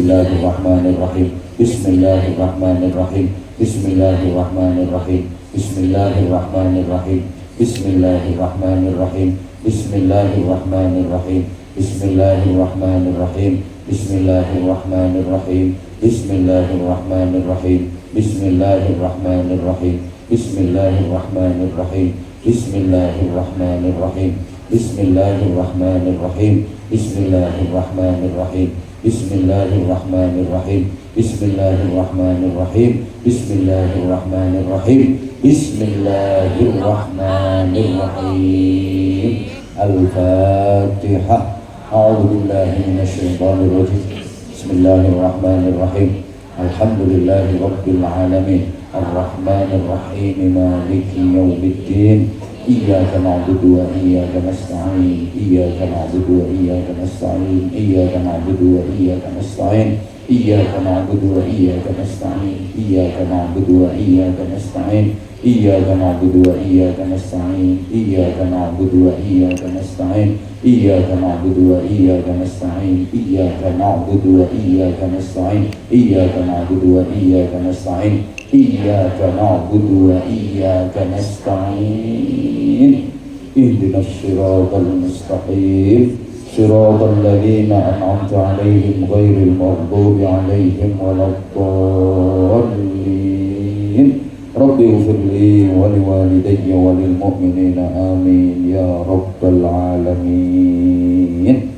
Bismillahirrahmanirrahim. Bismillahirrahmanirrahim. Bismillahirrahmanirrahim. Bismillahirrahmanirrahim. Bismillahirrahmanirrahim. Bismillahirrahmanirrahim. Bismillahirrahmanirrahim. Bismillahirrahmanirrahim. Bismillahirrahmanirrahim. Bismillahirrahmanirrahim. Bismillahirrahmanirrahim. Bismillahirrahmanirrahim. Bismillahirrahmanirrahim. Bismillahirrahmanirrahim. Bismillahirrahmanirrahim. Bismillahirrahmanirrahim. Bismillahirrahmanirrahim. Bismillahirrahmanirrahim. Al-Fatihah. A'udzubillahi minasyaitonir rajim. Bismillahirrahmanirrahim. Alhamdulillahi rabbil alamin. Ar-Rahmanir Rahim. Maliki yaumiddin. Iyyaka na'budu wa iyyaka nasta'in. Iyyaka na'budu wa iyyaka nasta'in. Iyyaka na'budu wa iyyaka nasta'in. Iyyaka na'budu wa iyyaka nasta'in. Iyyaka na'budu wa iyyaka nasta'in. Iyyaka na'budu wa iyyaka nasta'in. Iyyaka na'budu wa iyyaka nasta'in. Iyyaka na'budu wa iyyaka nasta'in. Iyyaka na'budu wa iyyaka nasta'in. Iyyaka na'budu wa iyyaka nasta'in. Iyyaka na'budu wa iyyaka nasta'in. Ihdinas siratal mustaqim. Siratal ladzina an'amta 'alaihim ghairil maghdubi 'alaihim waladdallin. Rabbi ighfirli wa liwalidayya wa lil mu'minina amin ya rabbal alamin.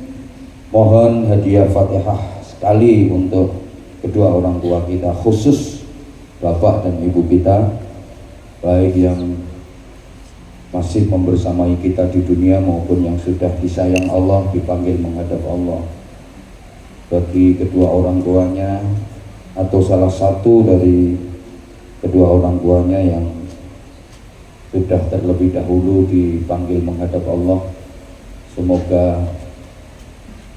Mohon hadiah Fatihah sekali untuk kedua orang tua kita, khusus bapak dan ibu kita, baik yang masih membersamai kita di dunia maupun yang sudah disayang Allah, dipanggil menghadap Allah. Bagi kedua orang tuanya atau salah satu dari kedua orang tuanya yang sudah terlebih dahulu dipanggil menghadap Allah, semoga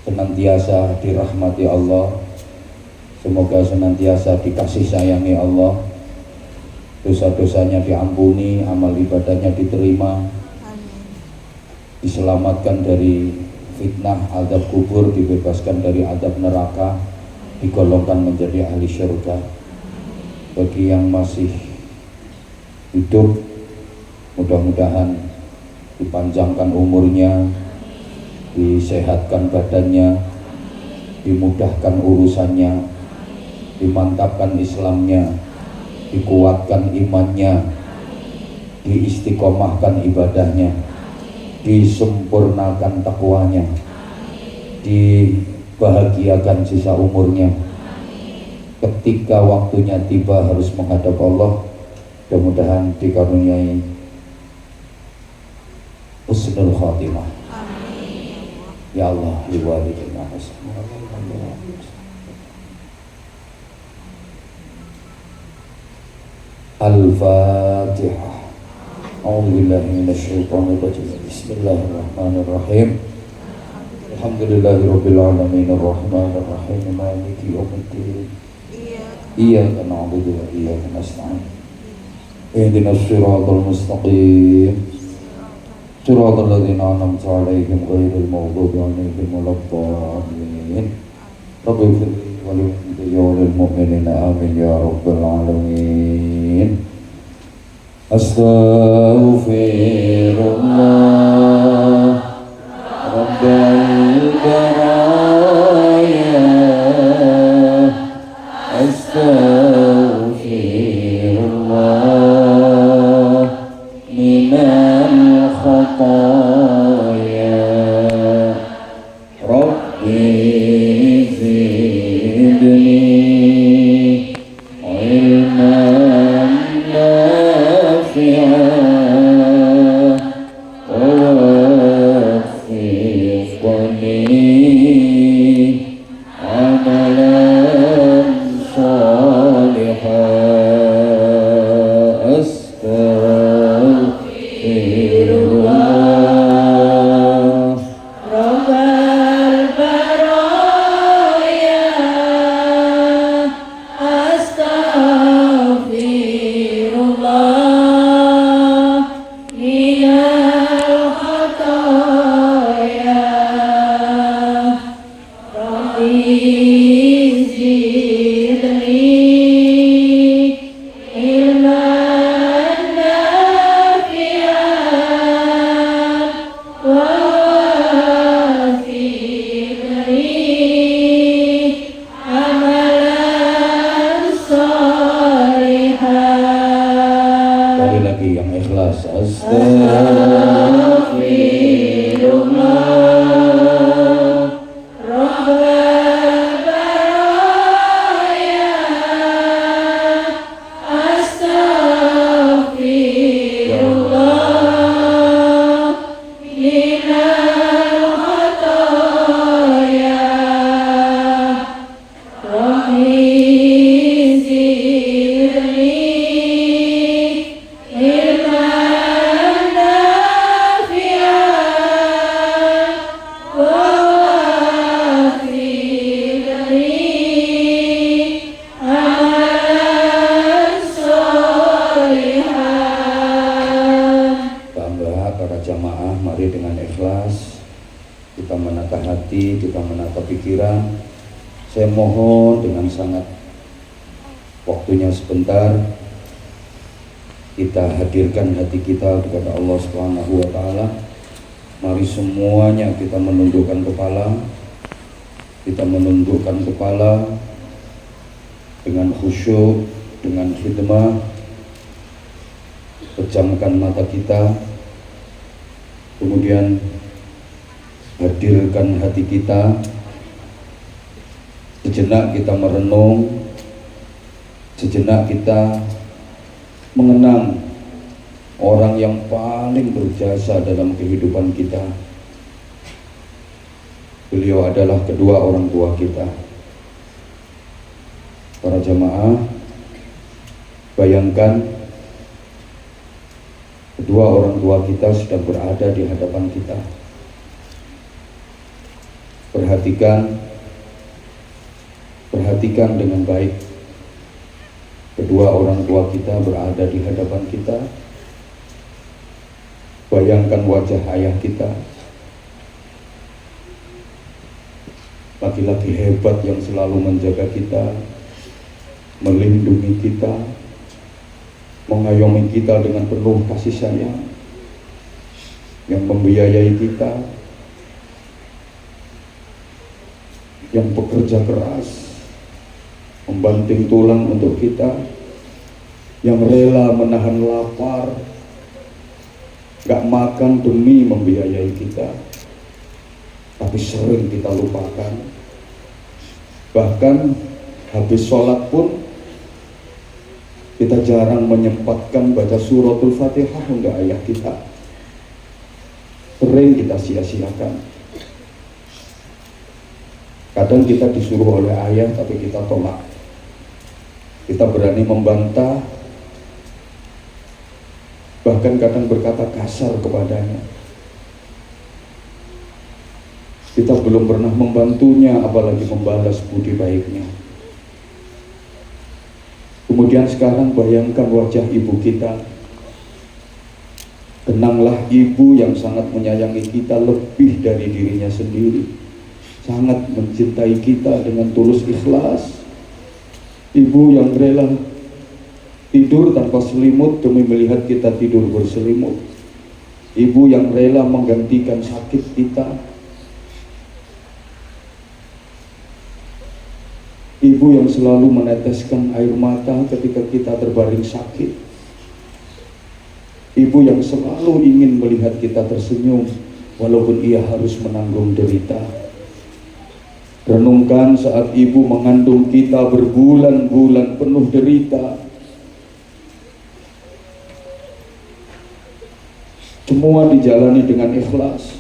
senantiasa dirahmati Allah, semoga senantiasa dikasih sayangi Allah, dosa-dosanya diampuni, amal ibadahnya diterima, diselamatkan dari fitnah azab kubur, dibebaskan dari azab neraka, digolongkan menjadi ahli syurga. Bagi yang masih hidup, mudah-mudahan dipanjangkan umurnya, disehatkan badannya, dimudahkan urusannya, dimantapkan Islamnya, dikuatkan imannya, diistiqomahkan ibadahnya, disempurnakan takwanya, dibahagiakan sisa umurnya. Ketika waktunya tiba harus menghadap Allah, mudah-mudahan dikaruniai husnul khatimah. Ya Allah, liwalidina Al-Fatihah. A'udzubillahi minasyaitonir rajim. Bismillahirrahmanirrahim. Alhamdulillahirabbil alamin arrahmanir rahim maliki yaumiddin. Iyyaka na'budu wa iyyaka nasta'in. Ihdinas siratal mustaqim. Siratal ladzina an'amta 'alaihim ghairil maghdubi 'alaihim waladdallin. Rabbi ighfirli wa liwalidayya wa lil mu'minina amin ya rabbal alamin. Astaghfirullah Rabbal baraya. Astaghfirullah minal khataya. Rabbi zidni ilman nafi'an wa waffiqni Saya mohon dengan sangat waktunya sebentar kita hadirkan hati kita kepada Allah Subhanahu wa taala. Mari semuanya kita menundukkan kepala. Kita menundukkan kepala dengan khusyuk, dengan khidmah. Pejamkan mata kita. Kemudian hadirkan hati kita. Sejenak kita merenung, sejenak kita mengenang orang yang paling berjasa dalam kehidupan kita. Beliau adalah kedua orang tua kita. Para jamaah, bayangkan kedua orang tua kita sedang berada di hadapan kita. Perhatikan dengan baik. Kedua orang tua kita berada di hadapan kita. Bayangkan wajah ayah kita, laki-laki hebat yang selalu menjaga kita, melindungi kita, mengayomi kita dengan penuh kasih sayang, yang membiayai kita, yang bekerja keras, membanting tulang untuk kita, yang rela menahan lapar, gak makan demi membiayai kita, tapi sering kita lupakan. Bahkan habis sholat pun kita jarang menyempatkan baca suratul Fatihah untuk ayah kita. Sering kita sia-siakan. Kadang kita disuruh oleh ayah tapi kita tolak. Kita berani membantah, bahkan kadang berkata kasar kepadanya. Kita belum pernah membantunya, apalagi membalas budi baiknya. Kemudian sekarang bayangkan wajah ibu kita. Kenanglah ibu yang sangat menyayangi kita lebih dari dirinya sendiri, sangat mencintai kita dengan tulus ikhlas. Ibu yang rela tidur tanpa selimut demi melihat kita tidur berselimut. Ibu yang rela menggantikan sakit kita. Ibu yang selalu meneteskan air mata ketika kita terbaring sakit. Ibu yang selalu ingin melihat kita tersenyum walaupun ia harus menanggung derita. Renungkan saat ibu mengandung kita berbulan-bulan penuh derita. Semua dijalani dengan ikhlas.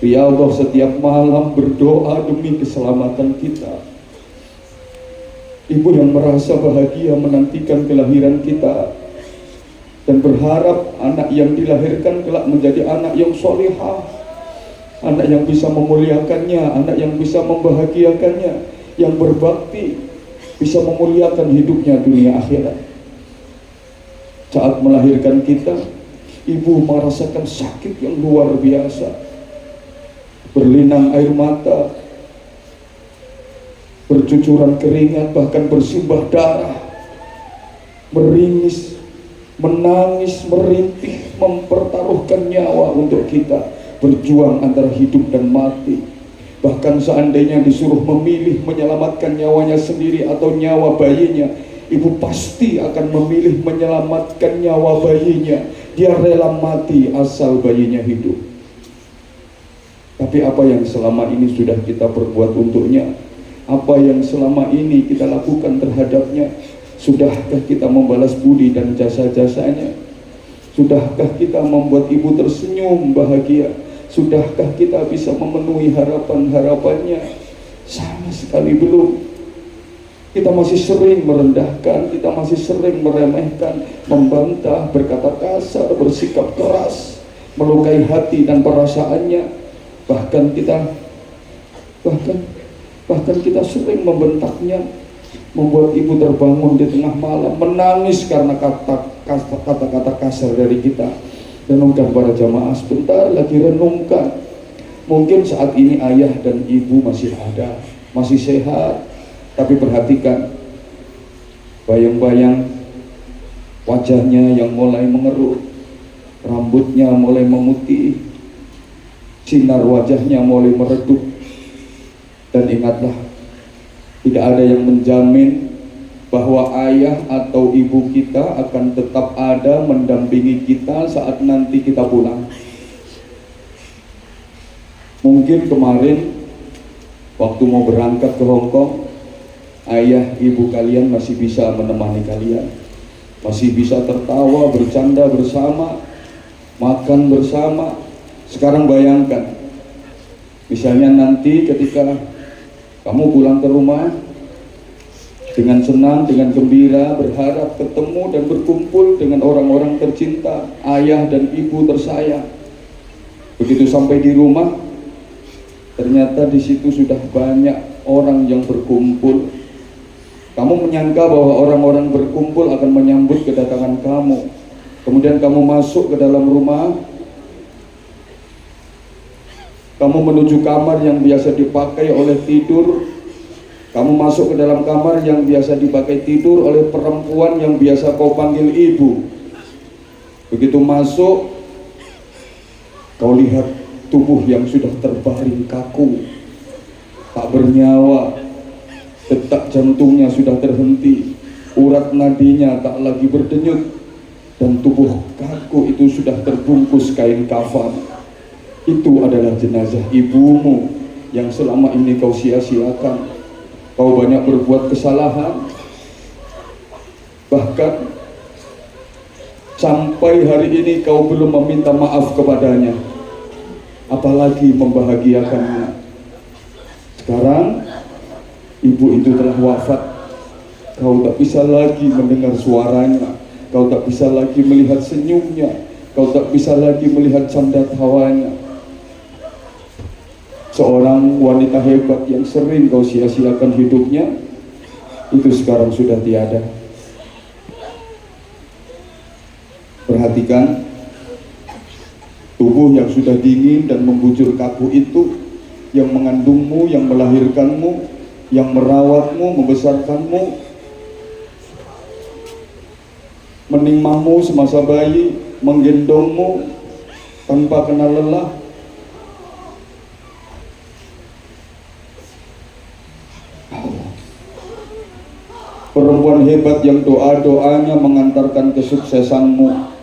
Ya Allah, setiap malam berdoa demi keselamatan kita. Ibu yang merasa bahagia menantikan kelahiran kita dan berharap anak yang dilahirkan kelak menjadi anak yang solehah, anak yang bisa memuliakannya, anak yang bisa membahagiakannya, yang berbakti, bisa memuliakan hidupnya dunia akhirat. Saat melahirkan kita, ibu merasakan sakit yang luar biasa, berlinang air mata, bercucuran keringat, bahkan bersimbah darah, meringis, menangis, merintih, mempertaruhkan nyawa untuk kita, berjuang antara hidup dan mati. Bahkan seandainya disuruh memilih menyelamatkan nyawanya sendiri atau nyawa bayinya, ibu pasti akan memilih menyelamatkan nyawa bayinya. Dia rela mati asal bayinya hidup. Tapi apa yang selama ini sudah kita perbuat untuknya? Apa yang selama ini kita lakukan terhadapnya? Sudahkah kita membalas budi dan jasa-jasanya? Sudahkah kita membuat ibu tersenyum bahagia? Sudahkah kita bisa memenuhi harapan-harapannya? Sama sekali belum. Kita masih sering merendahkan, kita masih sering meremehkan, membantah, berkata kasar, bersikap keras, melukai hati dan perasaannya. Bahkan kita sering membentaknya, membuat ibu terbangun di tengah malam, menangis karena kata-kata kasar dari kita. Renungkan para jamaah, sebentar lagi renungkan. Mungkin saat ini ayah dan ibu masih ada, masih sehat, tapi perhatikan bayang-bayang wajahnya yang mulai mengerut, rambutnya mulai memutih, sinar wajahnya mulai meredup. Dan ingatlah, tidak ada yang menjamin bahwa ayah atau ibu kita akan tetap ada mendampingi kita saat nanti kita pulang. Mungkin kemarin waktu mau berangkat ke Hong Kong, ayah ibu kalian masih bisa menemani kalian, masih bisa tertawa, bercanda bersama, makan bersama. Sekarang bayangkan, misalnya nanti ketika kamu pulang ke rumah dengan senang, dengan gembira, berharap ketemu dan berkumpul dengan orang-orang tercinta, ayah dan ibu tersayang. Begitu sampai di rumah, ternyata di situ sudah banyak orang yang berkumpul. Kamu menyangka bahwa orang-orang berkumpul akan menyambut kedatangan kamu. Kemudian kamu masuk ke dalam rumah, kamu menuju kamar yang biasa dipakai oleh tidur. Kamu masuk ke dalam kamar yang biasa dipakai tidur oleh perempuan yang biasa kau panggil ibu. Begitu masuk, kau lihat tubuh yang sudah terbaring kaku, tak bernyawa, detak jantungnya sudah terhenti, urat nadinya tak lagi berdenyut, dan tubuh kaku itu sudah terbungkus kain kafan. Itu adalah jenazah ibumu yang selama ini kau sia-siakan. Kau banyak berbuat kesalahan, bahkan sampai hari ini kau belum meminta maaf kepadanya, apalagi membahagiakannya. Sekarang ibu itu telah wafat, kau tak bisa lagi mendengar suaranya, kau tak bisa lagi melihat senyumnya, kau tak bisa lagi melihat canda tawanya. Seorang wanita hebat yang sering kau sia-siakan hidupnya, itu sekarang sudah tiada. Perhatikan, tubuh yang sudah dingin dan membujur kaku itu, yang mengandungmu, yang melahirkanmu, yang merawatmu, membesarkanmu, menimahmu semasa bayi, menggendongmu tanpa kenal lelah. Perempuan hebat yang doa-doanya mengantarkan kesuksesanmu.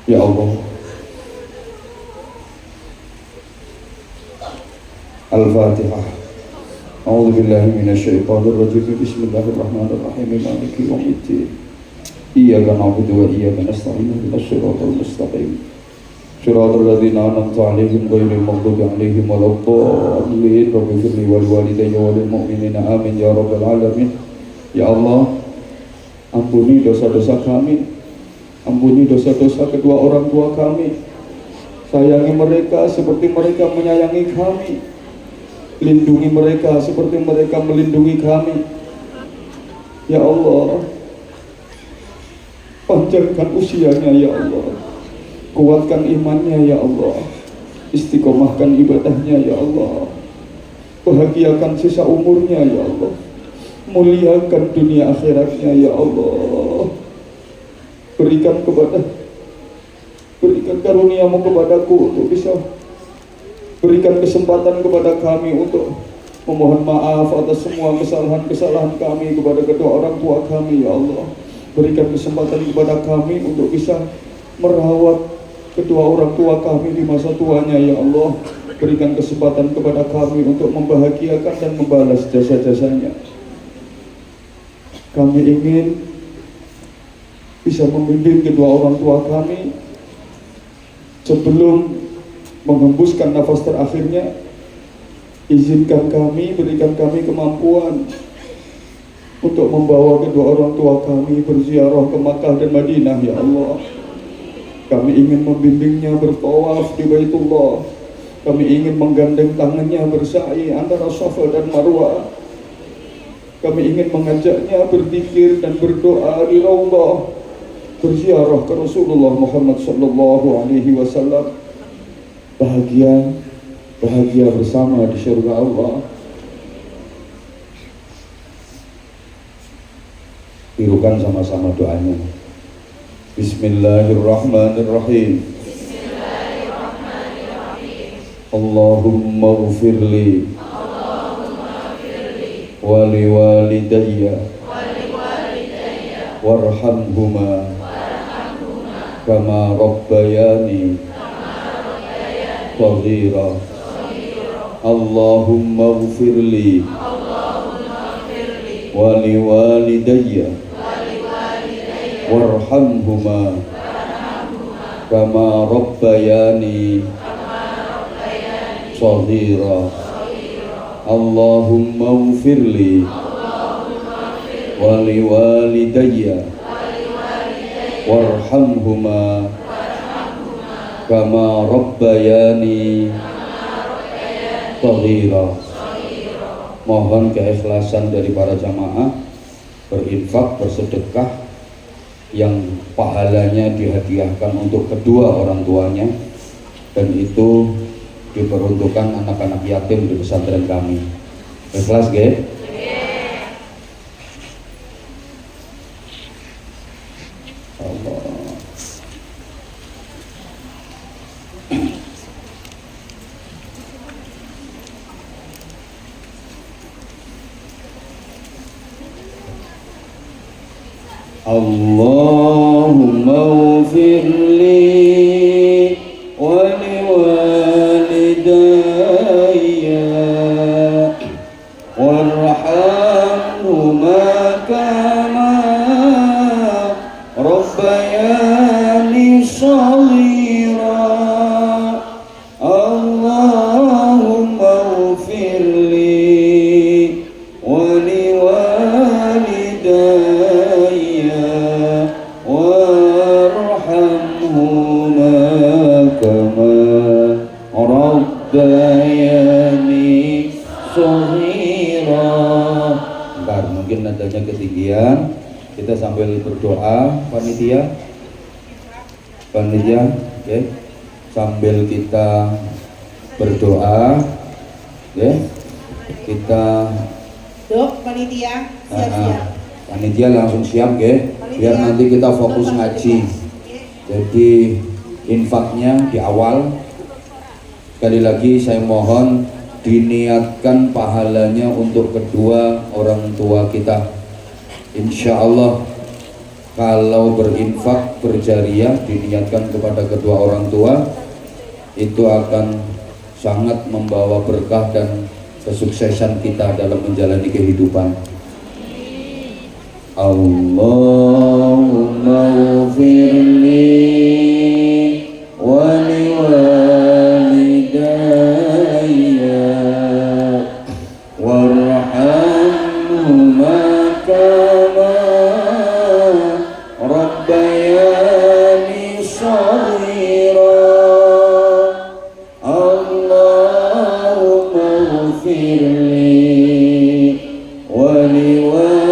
Ya Allah, Al-Fatihah. A'udzu billahi minasyaitonir rajim. Bismillahirrahmanirrahim. Maliki yaumiddin. Iyyaka na'budu wa iyyaka nasta'in. Ihdinas siratal mustaqim. Shiratal ladzina an'amta 'alaihim ghairil maghdubi 'alaihim waladdallin. Rabbi ighfirli wa liwalidayya wa lil mu'minina amin ya rabbal alamin. Ya Allah, ampuni dosa-dosa kami, ampuni dosa-dosa kedua orang tua kami. Sayangi mereka seperti mereka menyayangi kami. Lindungi mereka seperti mereka melindungi kami. Ya Allah, panjangkan usianya ya Allah, kuatkan imannya ya Allah, istiqomahkan ibadahnya ya Allah, bahagiakan sisa umurnya ya Allah, muliakan dunia akhiratnya ya Allah. Berikan karuniamu kepadaku untuk bisa berikan kesempatan kepada kami untuk memohon maaf atas semua kesalahan-kesalahan kami kepada kedua orang tua kami ya Allah. Berikan kesempatan kepada kami untuk bisa merawat kedua orang tua kami di masa tuanya ya Allah. Berikan kesempatan kepada kami untuk membahagiakan dan membalas jasa-jasanya. Kami ingin bisa membimbing kedua orang tua kami sebelum menghembuskan nafas terakhirnya. Izinkan kami, berikan kami kemampuan untuk membawa kedua orang tua kami berziarah ke Makkah dan Madinah ya Allah. Kami ingin membimbingnya bertawaf di Baitullah. Kami ingin menggandeng tangannya bersa'i antara Safa dan Marwah. Kami ingin mengajaknya berzikir dan berdoa di Raudhah, berziarah ke Rasulullah Muhammad sallallahu alaihi wasallam. Bahagia bersama di surga Allah. Tirukan sama-sama doanya. Bismillahirrahmanirrahim. Allahumma ghfirli wa liwalidayya warhamhuma kama rabbayani shaghira. Allahumma ghfirli wa liwalidayya warhamhuma kama rabbayani shaghira. Allahumma ghfirli wa liwalidayya warhamhuma kama rabbayani shaghira. Mohon keikhlasan dari para jamaah berinfak, bersedekah yang pahalanya dihadiahkan untuk kedua orang tuanya, dan itu diperuntukkan anak-anak yatim di pesantren kami. Ikhlas ge? Allahumma ghfirli wa liwalidayya warhamhuma kama rabbayani shaghira. Allahumma ghfirli wa liwalidayya Rabbayani shaghira. Bentar, mungkin nadanya ketinggian. Kita sambil berdoa, panitia, oke. Sambil kita berdoa, oke. Kita Dok, panitia siap-siap. Panitia langsung siap, oke. Biar nanti kita fokus ngaji. Jadi infaknya di awal. Sekali lagi saya mohon diniatkan pahalanya untuk kedua orang tua kita. Insya Allah kalau berinfak berjariah diniatkan kepada kedua orang tua, itu akan sangat membawa berkah dan kesuksesan kita dalam menjalani kehidupan. Allahumma ghfirli wa liwalidayya warhamhuma kama rabbayani shaghira. Allahumma ghfirli wa liwalidayya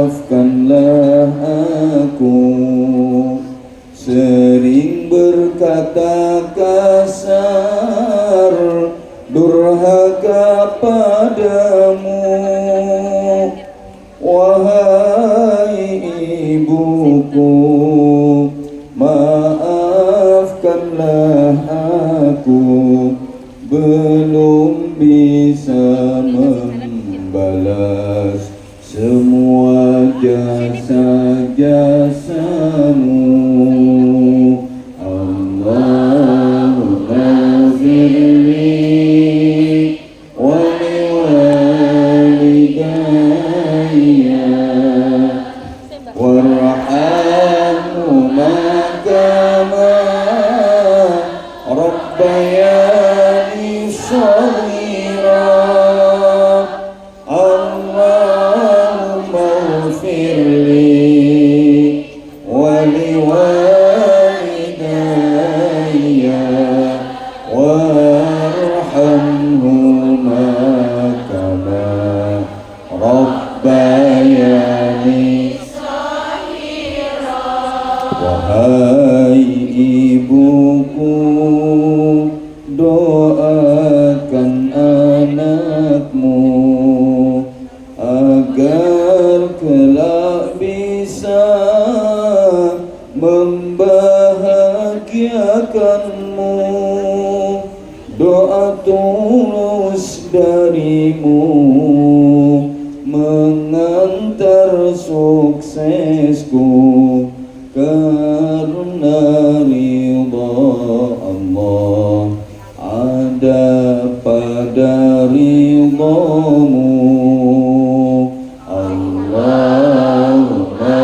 maafkanlah aku, sering berkata kasar, durhaka padamu. Wahai ibuku, maafkanlah aku, belum bisa membalas semua jasa-jasamu. Allahumma firli wa liwalidayya warhamhuma kama rabbayani shaghira. Allahumma firli wa liwalidayya warhamhuma kama rabbayani. Wahai ibuku, doakan anakmu agar kelak bisa membahagiakanmu. Doa tulus darimu mengantar suksesku, karena ridha Allah ada pada ridhamu. Allahumma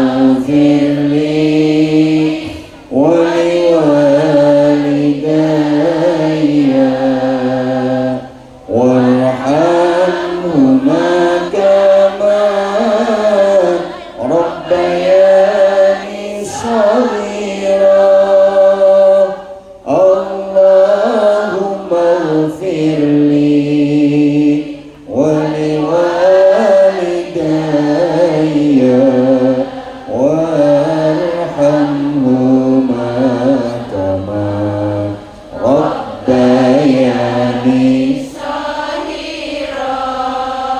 firli wa liwalidayya warhamhuma kama rabbayani shaghira. Allahumma firli wa liwalidayya warhamhuma kama rabbayani.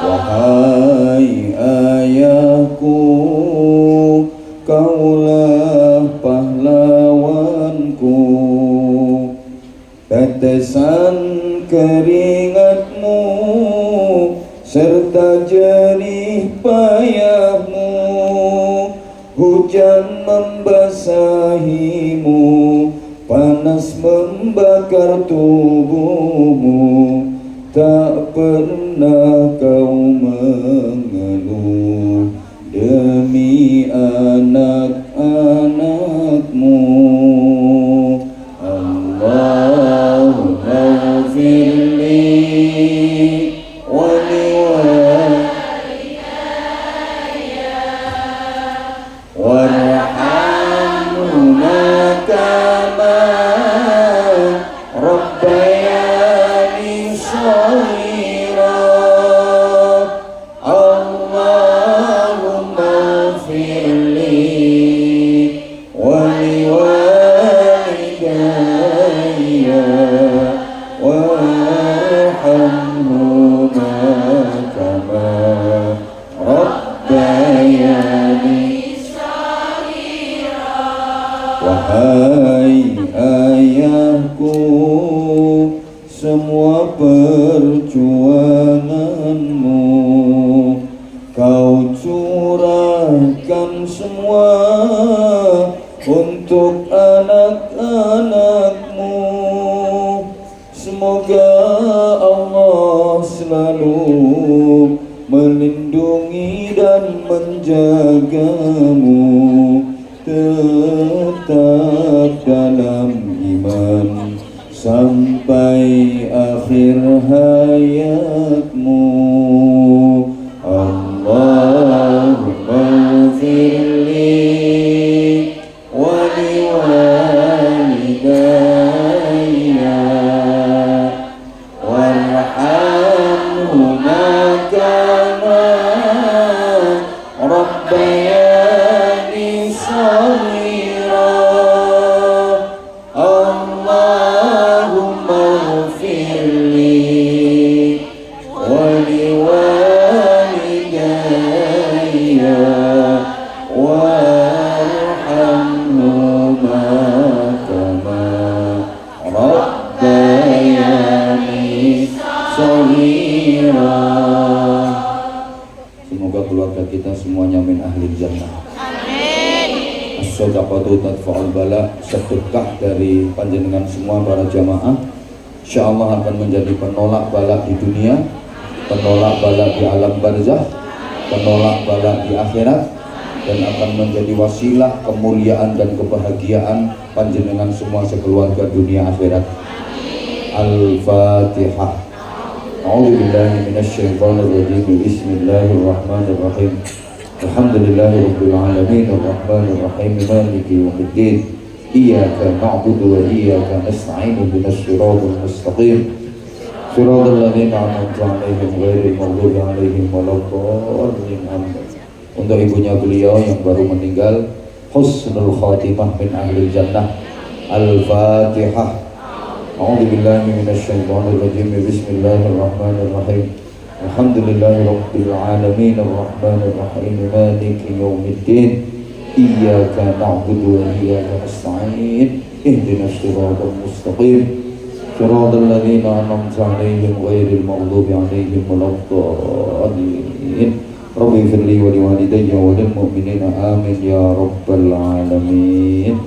Wahai ayahku, kaulah pahlawanku, tetesan keringatmu serta jerih payahmu, hujan membasahimu, panas membakar tubuhmu, tak pernah kau mengeluh demi anak-anakmu. Allahumma firli wa liwalidayya warhamhuma kama rabbayani shaghira. Allahumma firli wa liwalidayya warhamhuma kama rabbayani shaghira. Wahai ayahku, semua perjuanganmu kau curahkan semua untuk anak-anakmu. Semoga Allah selalu melindungi dan menjagamu, tetap dalam iman sampai akhir hayatmu. Allahumma firli wa liwalidayya warhamhuma kama ربياني صغيرا اللهم اغفر لي ولوالدي وارحمهما كما ربياني صغيرا. Semoga keluarga kita semuanya min ahli jannah. Amin. As-sadaqatu tadfa'ul bala. Sedekah dari panjenengan semua para jamaah insyaallah akan menjadi penolak bala di dunia, penolak bala di alam barzakh, penolak bala di akhirat, dan akan menjadi wasilah kemuliaan dan kebahagiaan panjenengan semua sekeluarga dunia akhirat. Al-Fatihah. A'udzu billahi minasyaitonir rajim. Bismillahirrahmanirrahim. Alhamdulillahirabbil alamin arrahmanir rahim maliki yaumiddin. Iyyaka na'budu wa iyyaka nasta'in ihdinas siratal mustaqim. Siratal ladzina an'amta 'alaihim ghairil maghdubi 'alaihim waladdallin. Amin. Untuk ibunya beliau yang baru meninggal, husnul khatimah min ahli jannah. Al-Fatihah. A'udzu billahi minasyaitonir rajim. Bismillahirrahmanirrahim. Alhamdulillahirabbil alamin arrahmanir rahim maliki yaumiddin. Iyyaka na'budu wa iyyaka nasta'in ihdinas siratal mustaqim. Siratal ladzina an'amta 'alaihim ghairil maghdubi 'alaihim waladdallin. Rabbi firli wa liwalidayya wa lil mu'minina amin ya rabbal alamin.